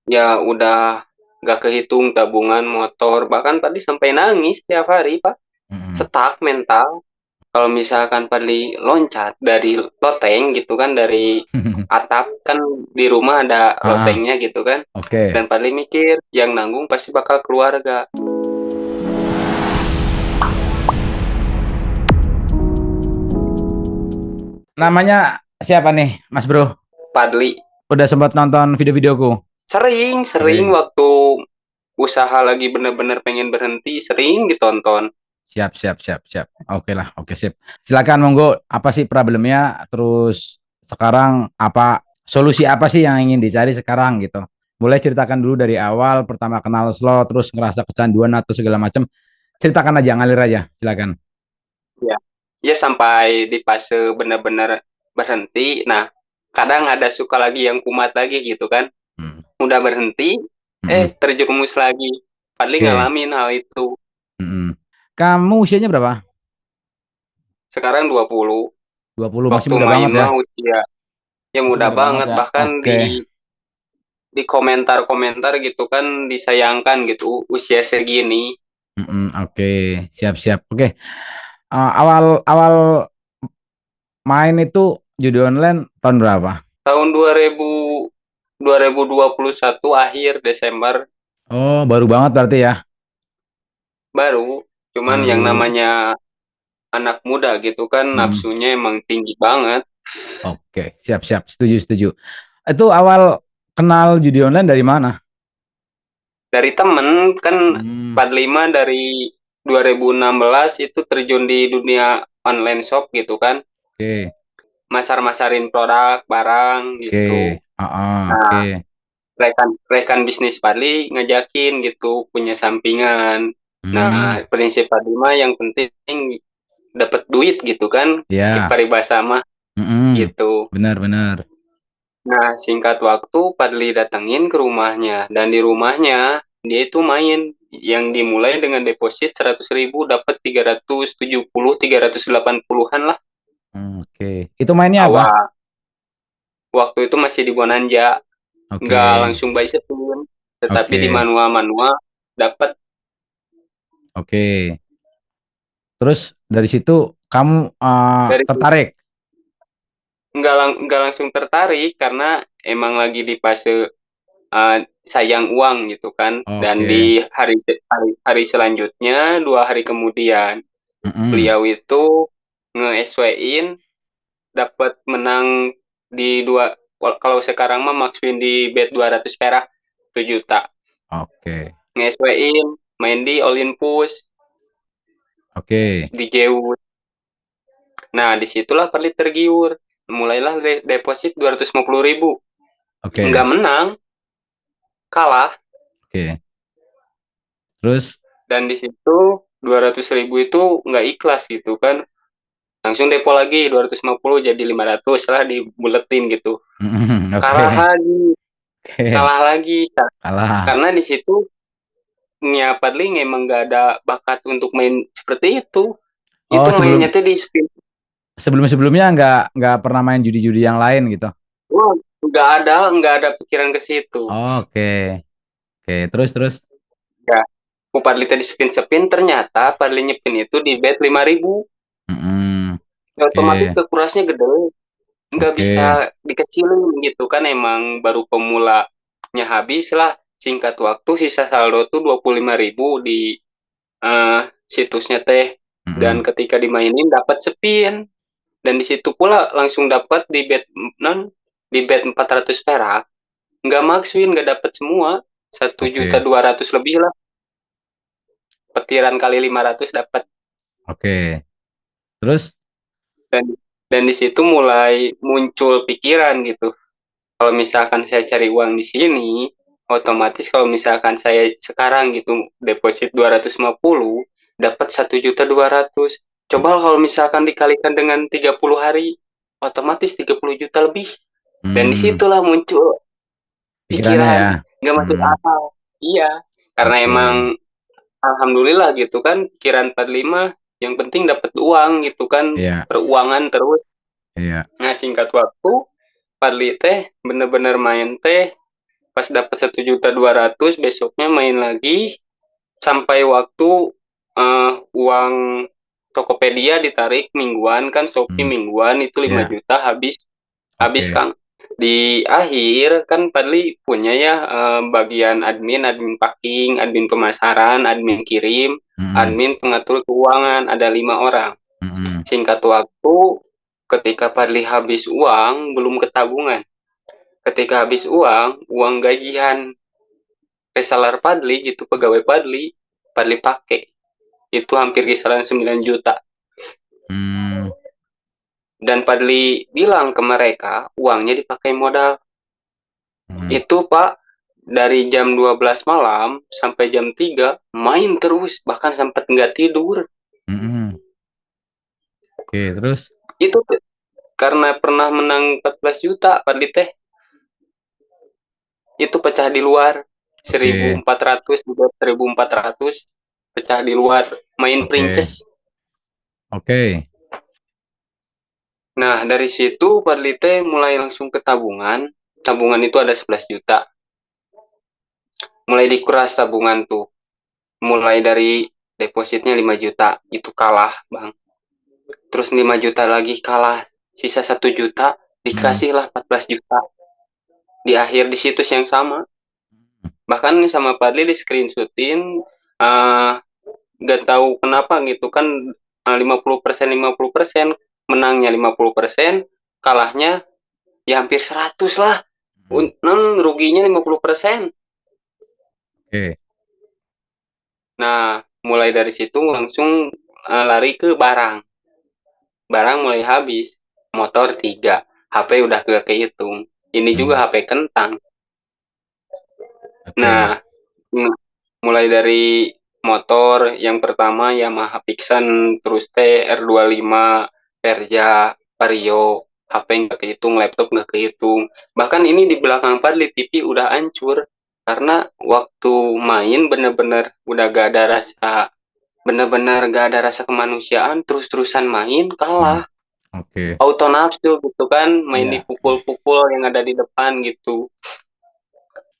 Ya udah gak kehitung tabungan motor, bahkan tadi sampai nangis tiap hari Pak, Mm-mm. stuck mental. Kalau misalkan Padli loncat dari loteng gitu kan, dari atap kan, di rumah ada Ah, lotengnya gitu kan, oke. dan Padli mikir yang nanggung pasti bakal keluarga. Namanya siapa nih, Mas Bro? Padli Udah sempat nonton video-videoku? sering sering Sering. waktu usaha lagi bener-bener pengen berhenti, sering ditonton. Siap, siap, siap, siap. Oke lah, oke sip. Silakan monggo. Apa sih problemnya? Terus sekarang apa solusi apa sih yang ingin dicari sekarang gitu? Boleh ceritakan dulu dari awal pertama kenal slot, terus ngerasa kecanduan atau segala macam. Ceritakan aja, ngalir aja. Silakan. Ya, ya sampai di fase bener-bener berhenti. Nah, kadang ada suka lagi yang kumat lagi gitu kan, Hmm. udah berhenti, Mm-mm. terjerumus lagi. Paling Oke. ngalamin hal itu. Mm-mm. Kamu usianya berapa? Sekarang 20. 20, masih Waktu muda main banget ya. mah usia ya Masih mudah muda banget banget, ya. bahkan Oke. di komentar-komentar gitu kan disayangkan gitu usia segini. Mm-mm. Oke. Siap-siap. Oke. Awal awal main itu judi online tahun berapa? Tahun 2021 akhir Desember Oh, baru banget berarti ya. baru. Cuman yang Baru. namanya anak muda gitu kan Hmm. nafsunya emang tinggi banget. Oke, siap-siap. Setuju, setuju. Itu awal kenal judi online dari mana? Dari temen kan, Hmm. 45 dari 2016 itu terjun di dunia online shop gitu kan. Oke, Masar-masarin produk, barang oke. gitu. Oke. Nah, rekan rekan bisnis Padli ngajakin gitu punya sampingan. Hmm. Nah, prinsip Padli mah yang penting dapat duit gitu kan, Ya. paribasa mah Hmm. gitu. Benar-benar. Nah, singkat waktu Padli datengin ke rumahnya, dan di rumahnya dia itu main yang dimulai dengan deposit 100.000 dapat 370 380-an lah Oke. Itu mainnya apa? awal. Waktu itu masih di Bonanza, nggak Oke. langsung buy spin, tetapi di Oke. manual-manual dapat. Oke. Terus dari situ kamu Dari situ tertarik. nggak langsung tertarik karena emang lagi di fase sayang uang gitu kan, dan Oke. di hari selanjutnya 2 hari kemudian Mm-mm. beliau itu nge-SW-in dapat menang di dua. Kalau sekarang mah maksudin di bet 200 perak 1 juta, Oke. nge-SW-in main di Olympus, Oke. di Zeus. Nah disitulah Perli tergiur, mulailah deposit 250.000, nggak Oke. menang, kalah. Oke. Terus. Dan di situ 200.000 itu nggak ikhlas gitu kan, langsung depo lagi 250 jadi 500 lah, dibuletin gitu. Mm-mm. Kalah Oke. lagi, Oke. kalah lagi. Kalah. Karena di situ Nia Padling emang nggak ada bakat untuk main seperti itu. Oh, Itu mainnya sebelum tuh di spin. sebelum-sebelumnya nggak pernah main judi-judi yang lain gitu. Wah, nggak ada pikiran ke situ. Oke. Oke, terus terus. Ya, aku Padli tadi spin-spin, ternyata Padli nyepin itu di bet 5.000. Mm-mm. Ya, otomatis Oke. kekurasnya gede. Nggak bisa Oke. dikecilin gitu kan, emang baru pemulanya habis lah. Singkat waktu sisa saldo tuh 25.000 di eh, situsnya teh. Dan Mm-mm. ketika dimainin dapat spin, dan di situ pula langsung dapat di bet non di bet 400 perak, nggak maksuin, nggak dapat semua, satu juta Oke. 200 lebih lah, petiran kali 500 dapat. Oke. Terus. Dan di situ mulai muncul pikiran gitu, kalau misalkan saya cari uang di sini, otomatis kalau misalkan saya sekarang gitu deposit 250 dapat 1.200.000, coba kalau misalkan dikalikan dengan 30 hari, otomatis 30 juta lebih. Dan Hmm, disitulah muncul pikirannya ya. pikiran nggak masuk Hmm, akal. Iya, karena emang oke. alhamdulillah gitu kan, pikiran 45 yang penting dapat uang gitu kan, Iya, peruangan terus. iya. Nah, singkat waktu Padli teh bener-bener main teh pas dapat 1.200.000 besoknya main lagi sampai waktu uang Tokopedia ditarik mingguan kan, Shopee Hmm. mingguan itu 5 Ya. juta habis habis Oke. Kang. Di akhir kan Padli punya ya bagian admin packing, admin pemasaran, admin kirim, Mm-mm. admin pengatur keuangan, ada 5 orang. Mm-mm. Singkat waktu, ketika Padli habis uang belum ketabungan. Ketika habis uang gajian reseller Padli gitu, pegawai Padli, Padli pakai. Itu hampir kisaran 9 juta. Hmm. Dan Padli bilang ke mereka, uangnya dipakai modal. Mm-mm. Itu Pak, dari jam 12 malam sampai jam 3 main terus, bahkan sempat nggak tidur. Mm-mm. Oke, terus? Itu karena pernah menang 14 juta, Padli teh. Itu pecah di luar. Oke. 1.400 juga 1.400 pecah di luar, main Oke. princes. Oke. Nah, dari situ Padli teh mulai langsung ke tabungan. Tabungan itu ada 11 juta. Mulai dikuras tabungan tuh. Mulai dari depositnya 5 juta, itu kalah, Bang. Terus 5 juta lagi kalah. Sisa 1 juta, Mm-mm. dikasihlah 14 juta. Di akhir di situs yang sama. Bahkan sama Padli di screenshotin, uh, nggak tahu kenapa gitu kan, 50% 50%, menangnya 50%, kalahnya ya hampir 100 lah. Mm-mm. Ruginya 50%. Oke. Nah, mulai dari situ langsung lari ke barang. Barang mulai habis. Motor 3, HP udah gak kehitung. Ini Mm. juga HP kentang. Oke. Nah, mulai dari motor yang pertama Yamaha Pixen, terus TR25, Perja, Vario, HP nggak kehitung, laptop nggak kehitung. Bahkan ini di belakang Padli TV udah hancur karena waktu main bener-bener udah gak ada rasa, bener-bener gak ada rasa kemanusiaan, terus-terusan main Mm. kalah. Oke. Auto nafsu gitu kan, main Iya. dipukul-pukul yang ada di depan gitu.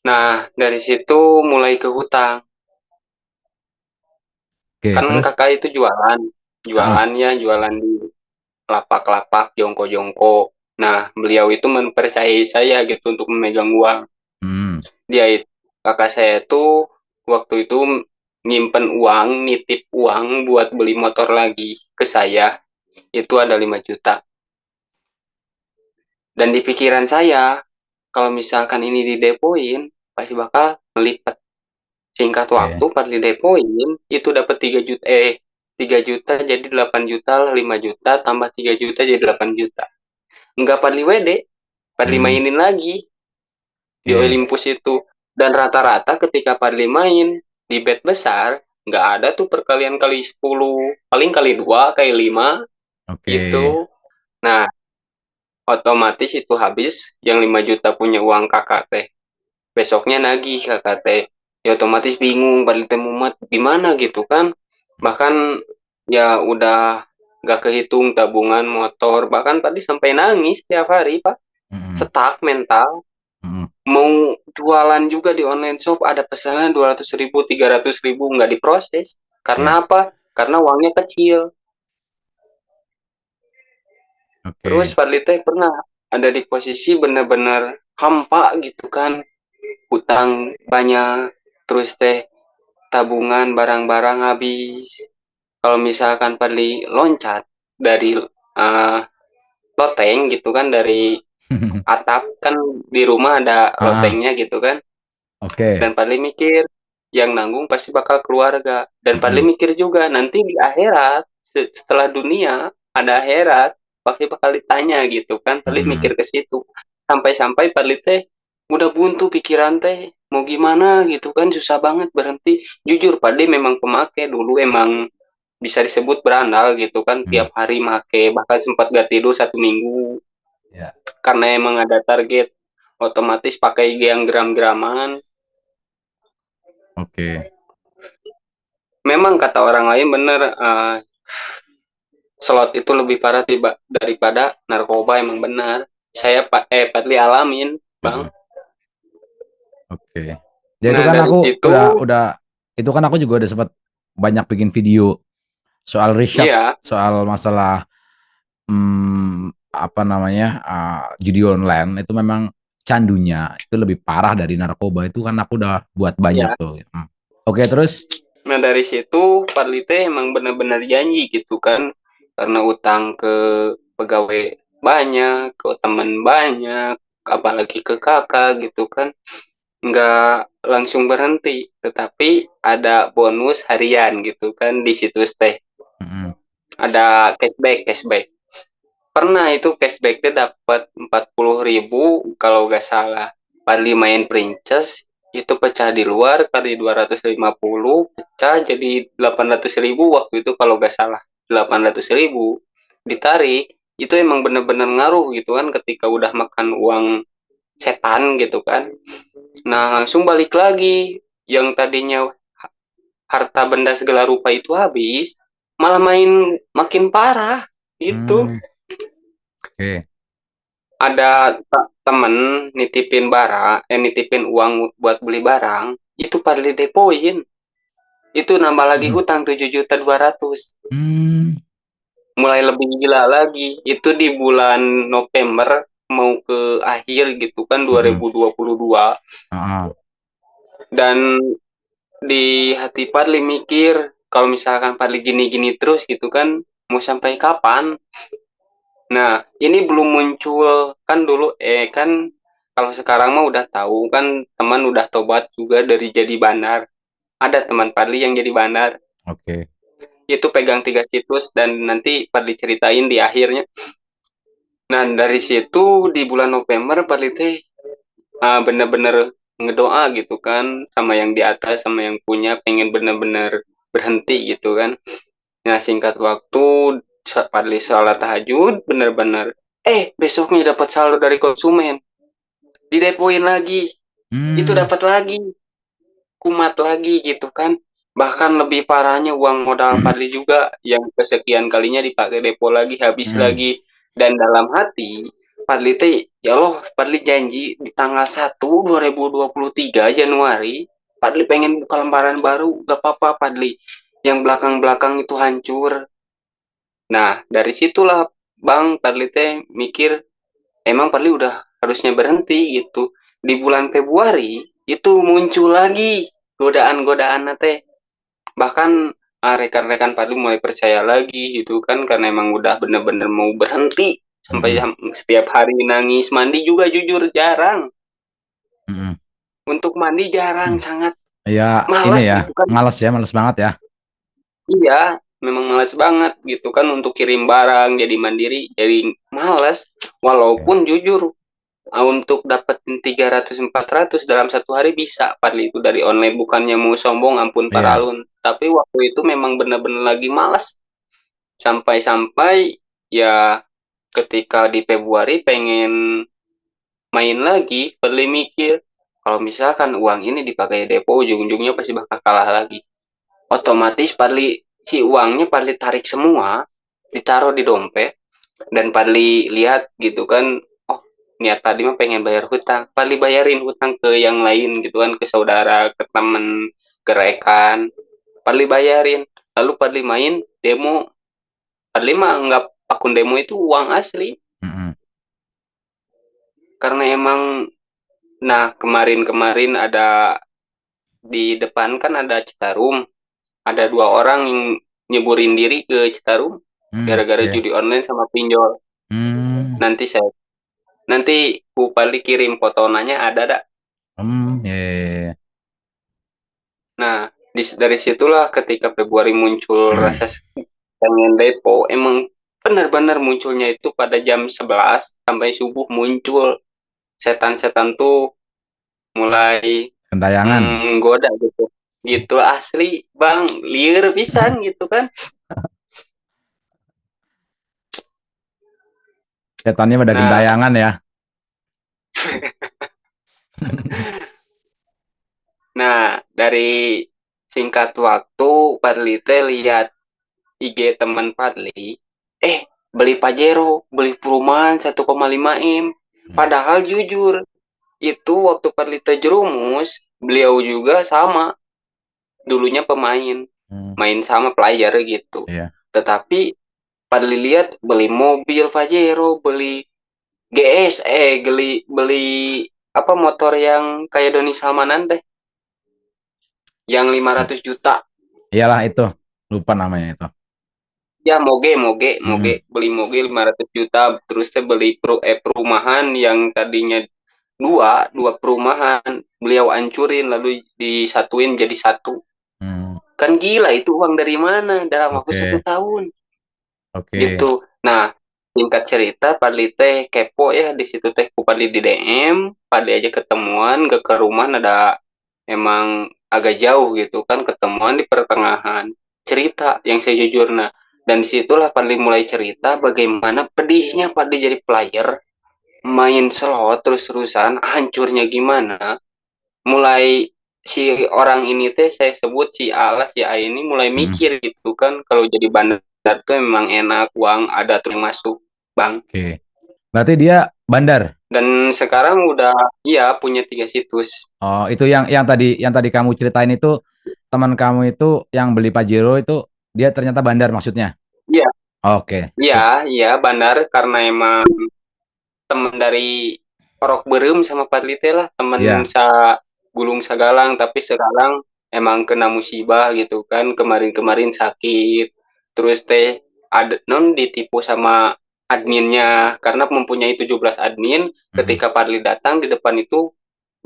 Nah, dari situ mulai ke hutang. Oke, Kan terus? kakak itu jualan, Ah. jualan di lapak-lapak, jongko-jongko. Nah, beliau itu mempercayai saya gitu untuk memegang uang. Mm. Dia itu, kakak saya itu waktu itu nyimpen uang, nitip uang buat beli motor lagi ke saya. Itu ada 5 juta. Dan di pikiran saya, kalau misalkan ini didepoin, pasti bakal melipat. Singkat waktu Oke. pas didepoin, itu dapat 3 juta, 3 juta jadi 8 juta, 5 juta tambah 3 juta jadi 8 juta. Enggak Padli WD, Padli Mm. mainin lagi di Oke. Olympus itu. Dan rata-rata ketika Padli main di bet besar, nggak ada tuh perkalian kali 10, paling kali 2, kali 5 Oke. gitu. Nah, otomatis itu habis yang 5 juta punya uang kakak teh. Besoknya nagih kakak teh. Ya otomatis bingung, Padli teh mumet gimana gitu kan. Bahkan ya udah gak kehitung tabungan motor, bahkan tadi sampai nangis tiap hari Pak, Mm-mm. setak mental. Mm-mm. Mau jualan juga di online shop, ada pesanan 200.000 300.000 nggak diproses. Ya. Karena apa? Karena uangnya kecil. Terus Oke. Fadli teh pernah ada di posisi benar-benar hampa gitu kan, hutang banyak, terus teh tabungan barang-barang habis. Kalau misalkan Fadli loncat dari loteng gitu kan, dari atap kan, di rumah ada Ah. lotengnya gitu kan. Oke. Dan Padli mikir yang nanggung pasti bakal keluarga. Dan Padli Mm-mm. mikir juga nanti di akhirat, setelah dunia ada akhirat, pasti bakal ditanya gitu kan. Padli Mm-mm. mikir ke situ. Sampai-sampai Padli teh udah buntu pikiran teh mau gimana gitu kan, susah banget berhenti. Jujur Padli memang pemakai dulu, emang bisa disebut berandal gitu kan, Mm. tiap hari make, bahkan sempat gak tidur 1 minggu Ya. karena emang ada target, otomatis pakai yang gram-graman. Oke. Memang kata orang lain bener, slot itu lebih parah daripada narkoba, emang benar. Saya Padli alamin, Bang. Mm-mm. Oke. Ya itu Nah, kan dari aku situ udah itu kan aku juga udah sempat banyak bikin video soal riset, ya, soal masalah apa namanya judi online itu memang candunya itu lebih parah dari narkoba itu kan aku udah buat banyak ya. tuh. Oke, terus. Nah, dari situ Fadli teh emang benar-benar janji gitu kan. Karena utang ke pegawai banyak, ke teman banyak, apalagi ke kakak gitu kan. Nggak langsung berhenti, tetapi ada bonus harian gitu kan di situs teh. Mm-mm. Ada cashback. Pernah itu cashbacknya dapat 40.000 kalau nggak salah. Padli main Princess itu pecah di luar kali 250 pecah jadi 800.000 waktu itu kalau nggak salah. 800.000 ditarik itu emang bener-bener ngaruh gitu kan ketika udah makan uang setan gitu kan. Nah langsung balik lagi yang tadinya harta benda segala rupa itu habis malah main makin parah gitu. Hmm, oke. Ada temen nitipin uang buat beli barang itu pada didepoin itu nambah lagi Mm-mm. hutang 7.200.000 Hmm, mulai lebih gila lagi itu di bulan November mau ke akhir gitu kan mm-mm. 2022 Ah, dan di hati Padli mikir kalau misalkan Padli gini-gini terus gitu kan mau sampai kapan. Nah, ini belum muncul kan dulu kan kalau sekarang mah udah tahu kan teman udah tobat juga dari jadi bandar. Ada teman Padli yang jadi bandar. oke. Itu pegang 3 situs dan nanti Padli ceritain di akhirnya. Nah, dari situ di bulan November Padli teh bener-bener ngedoa gitu kan sama yang di atas sama yang punya pengen bener-bener berhenti gitu kan. Nah, singkat waktu Padli sholat tahajud bener-bener besoknya dapat saldo dari konsumen didepoin lagi itu Hmm, dapat lagi kumat lagi gitu kan bahkan lebih parahnya uang modal Padli juga yang kesekian kalinya dipakai depo lagi habis mm, lagi dan dalam hati Padli teh ya Allah Padli janji di tanggal 1 2023 Januari Padli pengen buka lembaran baru gak apa-apa Padli yang belakang-belakang itu hancur. Nah dari situlah Bang Padli teh mikir emang Padli udah harusnya berhenti gitu. Di bulan Februari itu muncul lagi godaan-godaan teh. Bahkan rekan-rekan Padli mulai percaya lagi gitu kan karena emang udah bener-bener mau berhenti sampai mm-mm, setiap hari nangis mandi juga jujur jarang. mm-mm. Untuk mandi jarang Hmm. sangat Ya ini malas ya, gitu kan. males banget ya. Iya, memang malas banget gitu kan untuk kirim barang jadi mandiri jadi malas Oke. walaupun jujur untuk dapetin 300 400 dalam satu hari bisa Padli itu dari online bukannya mau sombong ampun Iya. paralun tapi waktu itu memang benar-benar lagi malas sampai-sampai ya ketika di Februari pengen main lagi Padli mikir kalau misalkan uang ini dipakai depo ujung-ujungnya pasti bakal kalah lagi otomatis Padli si uangnya Padli tarik semua ditaruh di dompet dan Padli lihat gitu kan oh niat tadi mah pengen bayar hutang Padli bayarin hutang ke yang lain gitu kan ke saudara ke temen ke rekan Padli bayarin lalu Padli main demo Padli mah anggap akun demo itu uang asli Mm-mm. karena emang nah kemarin-kemarin ada di depan kan ada Citarum ada 2 orang yang nyeburin diri ke Citarum gara-gara Oke. judi online sama pinjol Hmm, nanti saya nanti Upali kirim foto nanya ada dak. ya, ya, ya. Nah, dari situlah ketika Februari muncul rasa pengen depo, emang benar-benar munculnya itu pada jam 11 sampai subuh muncul setan-setan tuh mulai Gentayangan. goda gitu. Gitu asli, Bang, liar pisan gitu kan. Setannya pada Nah, gentayangan ya. dari singkat waktu Padli teh lihat IG teman Padli, beli Pajero, beli perumahan 1,5 M. Hmm. Padahal jujur, itu waktu Fadli terjerumus, beliau juga sama, dulunya pemain, Hmm, main sama player gitu. iya. Tetapi Fadli lihat beli mobil Pajero, beli GS, beli beli apa motor yang kayak Doni Salmanan teh, yang 500 juta. Iyalah itu. Lupa namanya itu. Ya moge moge moge Mm-mm. beli moge 500 juta, terus saya beli perumahan yang tadinya dua dua perumahan beliau hancurin lalu disatuin jadi satu. Hmm, Kan gila itu uang dari mana dalam waktu satu oke. tahun Oke. gitu. Nah, singkat cerita Padli teh kepo ya di situ teh ku Padli di DM, Padli aja ketemuan ke rumah ada emang agak jauh gitu kan, ketemuan di pertengahan cerita yang sejujurnya. Dan disitulah Padli mulai cerita bagaimana pedihnya Padli jadi player, main slot terus-terusan, hancurnya gimana. Mulai si orang ini teh saya sebut si A lah, si A ini mulai Mm-mm. mikir gitu kan, kalau jadi bandar tuh memang enak, uang ada tuh yang masuk bang. Oke. Berarti dia bandar. Dan sekarang udah iya punya 3 situs. Oh, itu yang tadi kamu ceritain itu teman kamu itu yang beli Pajero itu dia ternyata bandar maksudnya. Iya, Oke, iya, sip. iya bandar karena emang temen dari Orok Berem sama Padli lah, temen Iya. sa gulung sagalang, tapi sekarang emang kena musibah gitu kan, kemarin-kemarin sakit, terus teh ada non ditipu sama adminnya karena mempunyai 17 admin. Mm-mm. Ketika Padli datang di depan itu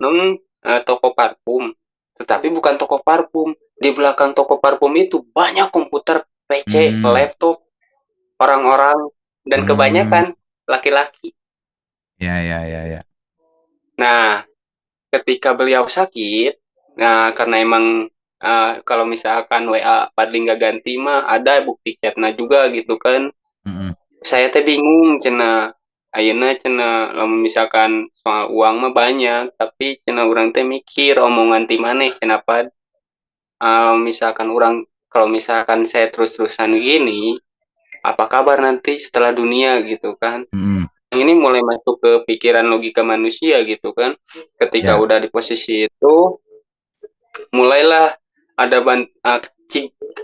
non toko parfum, tetapi bukan toko parfum, di belakang toko parfum itu banyak komputer, PC, Hmm. laptop orang-orang, dan Hmm. kebanyakan laki-laki. Ya, ya, ya, ya. Nah, ketika beliau sakit, nah karena emang kalau misalkan WA Padli nggak ganti mah ada bukti chatnya juga gitu kan. Mm-mm. Saya teh bingung cina, ayeuna cina lamun misalkan soal uang mah banyak, tapi cina orang teh mikir omongan ti maneh cina Pad. Misalkan orang kalau misalkan saya terus-terusan gini, apa kabar nanti setelah dunia gitu kan? Mm-mm. Ini mulai masuk ke pikiran logika manusia gitu kan. Ketika Ya, udah di posisi itu, mulailah ada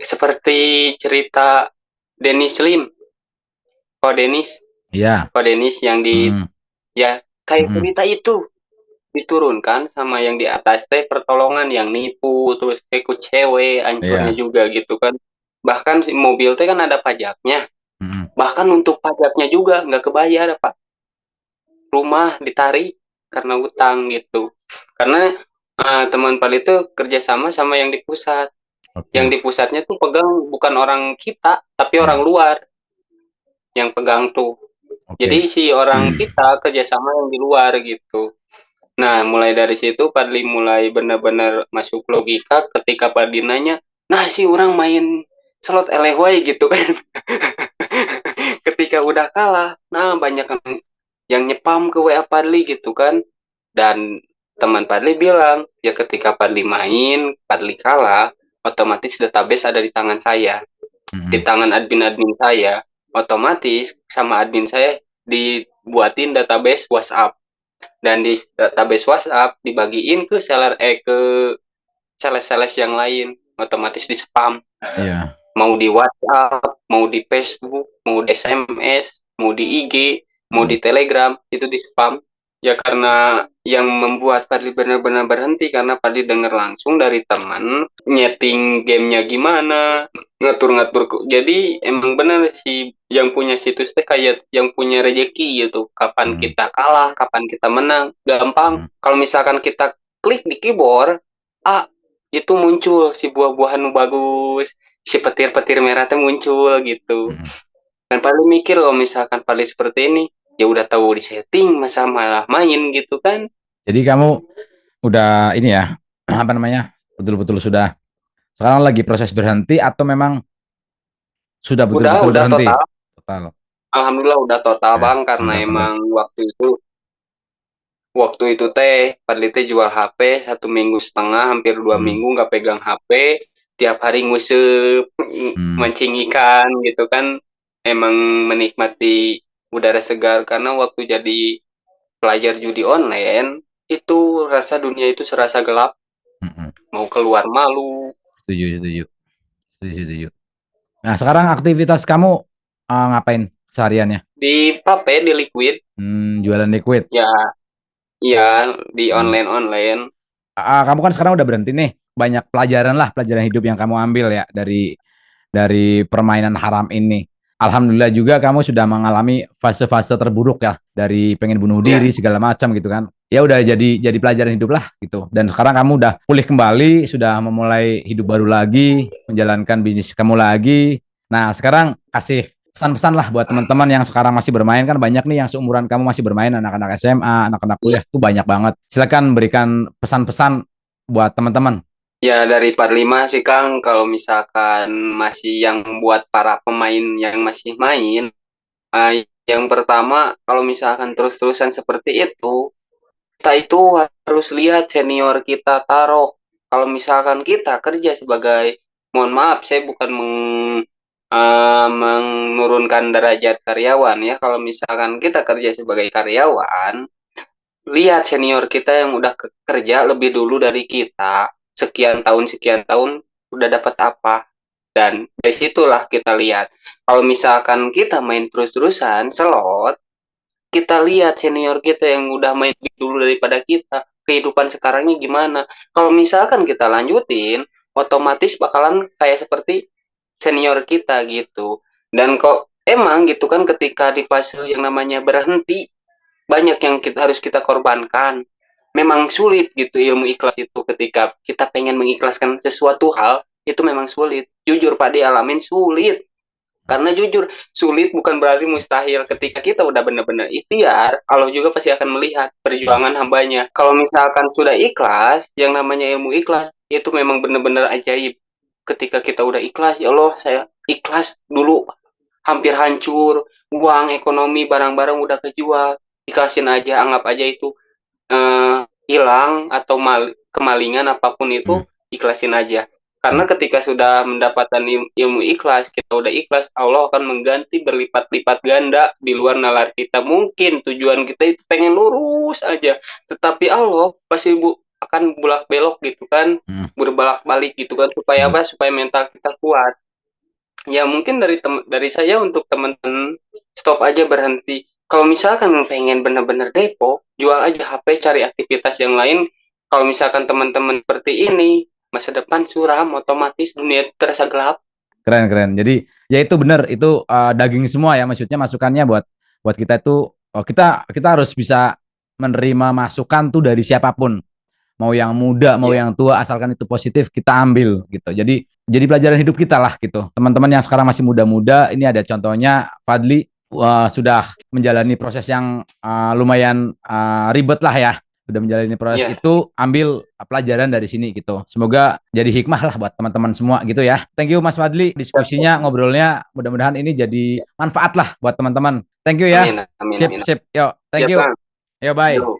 seperti cerita Dennis Lim, ya. Ko Dennis yang di Mm-mm. ya kayak Mm-mm. cerita itu diturunkan sama yang di atas teh pertolongan yang nipu terus teh ku cewek hancurnya Iya. juga gitu kan. Bahkan si mobil teh kan ada pajaknya, Mm-mm. bahkan untuk pajaknya juga nggak kebayar Pak, rumah ditarik karena utang gitu. Karena teman Pal itu kerjasama sama yang di pusat. Yang Oke. di pusatnya tuh pegang bukan orang kita, tapi orang Ya. luar yang pegang tuh. Oke. Jadi si orang kita kerjasama yang di luar gitu. Nah, mulai dari situ Padli mulai benar-benar masuk logika ketika Padli nanya, nah si orang main slot elehway gitu kan. Ketika udah kalah, nah banyak yang nyepam ke WA Padli gitu kan. Dan teman Padli bilang, ya ketika Padli main, Padli kalah, otomatis database ada di tangan saya, di Mm-mm. tangan admin-admin saya. Otomatis sama admin saya dibuatin database WhatsApp, dan di database WhatsApp dibagiin ke sales-sales yang lain, otomatis di spam. Iya. Mau di WhatsApp, mau di Facebook, mau di SMS, mau di IG, mau Mm-mm. di Telegram, itu di spam. Ya karena yang membuat Padli benar-benar berhenti karena Padli dengar langsung dari teman nyeting gamenya gimana, ngatur-ngatur. Jadi emang benar sih yang punya situs teh kayak yang punya rejeki gitu. Kapan Mm-mm. kita kalah, kapan kita menang, gampang. Mm-mm. Kalau misalkan kita klik di keyboard, ah itu muncul si buah-buahan bagus, si petir-petir merah teh muncul gitu. Mm-mm. Dan paling mikir kalau misalkan paling seperti ini, ya udah tahu di setting masa malah main gitu kan. Jadi kamu udah ini ya, apa namanya? Betul-betul sudah sekarang lagi proses berhenti atau memang sudah betul-betul Udah berhenti? total. Total. Alhamdulillah udah total Oke, bang, karena mantap, mantap. emang waktu itu teh Padli teh jual HP 1,5 minggu, hampir dua Hmm. minggu nggak pegang HP, tiap hari ngusep, Hmm. mancing ikan gitu kan, emang menikmati udara segar karena waktu jadi pelajar judi online itu rasa dunia itu serasa gelap, Mm-mm. mau keluar malu. Setuju, setuju, setuju, setuju. Nah, sekarang aktivitas kamu ngapain sehariannya? Di vape, di liquid, Jualan liquid. ya, ya di Hmm. online-online. Kamu kan sekarang udah berhenti nih. Banyak pelajaran lah, pelajaran hidup yang kamu ambil ya dari permainan haram ini. Alhamdulillah juga kamu sudah mengalami fase-fase terburuk ya, dari pengen bunuh Ya, diri segala macam gitu kan. Ya udah jadi pelajaran hidup lah gitu. Dan sekarang kamu udah pulih kembali, sudah memulai hidup baru lagi, menjalankan bisnis kamu lagi. Nah, sekarang kasih pesan-pesan lah buat teman-teman yang sekarang masih bermain, kan banyak nih yang seumuran kamu masih bermain, anak-anak SMA, anak-anak ya, kuliah tuh banyak banget. Silakan berikan pesan-pesan buat teman-teman. ya dari part 5 sih Kang, kalau misalkan masih yang buat para pemain yang masih main, yang pertama kalau misalkan terus-terusan seperti itu, kita itu harus lihat senior kita taruh. Kalau misalkan kita kerja sebagai, mohon maaf, saya bukan menurunkan derajat karyawan ya. Kalau misalkan kita kerja sebagai karyawan, lihat senior kita yang udah kerja lebih dulu dari kita, sekian tahun udah dapat apa. Dan dari situlah kita lihat. Kalau misalkan kita main terus-terusan slot, kita lihat senior kita yang udah main lebih dulu daripada kita, kehidupan sekarangnya gimana. Kalau misalkan kita lanjutin, otomatis bakalan kayak seperti senior kita gitu. Dan kok emang gitu kan, ketika di fase yang namanya berhenti, banyak yang harus kita korbankan. Memang sulit gitu ilmu ikhlas itu, ketika kita pengen mengikhlaskan sesuatu hal, itu memang sulit. Jujur Pak, dialamin sulit. Karena jujur, sulit bukan berarti mustahil. Ketika kita udah benar-benar ikhtiar, Allah juga pasti akan melihat perjuangan hambanya. Kalau misalkan sudah ikhlas, yang namanya ilmu ikhlas, itu memang benar-benar ajaib. Ketika kita udah ikhlas, ya Allah, saya ikhlas dulu, hampir hancur, uang, ekonomi, barang-barang udah kejual, ikhlasin aja, anggap aja itu hilang atau kemalingan apapun Hmm. itu, ikhlasin aja. Karena Hmm. ketika sudah mendapatkan ilmu ikhlas, kita udah ikhlas, Allah akan mengganti berlipat-lipat ganda di luar nalar kita. Mungkin tujuan kita itu pengen lurus aja, tetapi Allah pasti akan bulak belok gitu kan, Hmm. berbalak-balik gitu kan, supaya Betul. apa? Supaya mental kita kuat. Ya mungkin dari saya untuk teman-teman, stop aja, berhenti. Kalau misalkan pengen bener-bener depo, jual aja HP, cari aktivitas yang lain. Kalau misalkan teman-teman seperti ini, masa depan suram, otomatis dunia terasa gelap. Keren, keren. Jadi ya itu benar, itu daging semua ya, maksudnya masukannya buat buat kita itu, kita harus bisa menerima masukan tuh dari siapapun, mau yang muda mau Ya, yang tua, asalkan itu positif kita ambil gitu. Jadi pelajaran hidup kita lah gitu. Teman-teman yang sekarang masih muda-muda, ini ada contohnya Fadli, sudah menjalani proses yang lumayan ribet lah ya. Sudah menjalani proses ya, itu, ambil pelajaran dari sini gitu. Semoga jadi hikmah lah buat teman-teman semua gitu ya. Thank you Mas Fadli, diskusinya, ngobrolnya, mudah-mudahan ini jadi manfaat lah buat teman-teman. Thank you ya. amin, amin, Sip, amin. sip. Yo, thank Siap you. kan? Yo, bye. Yuk.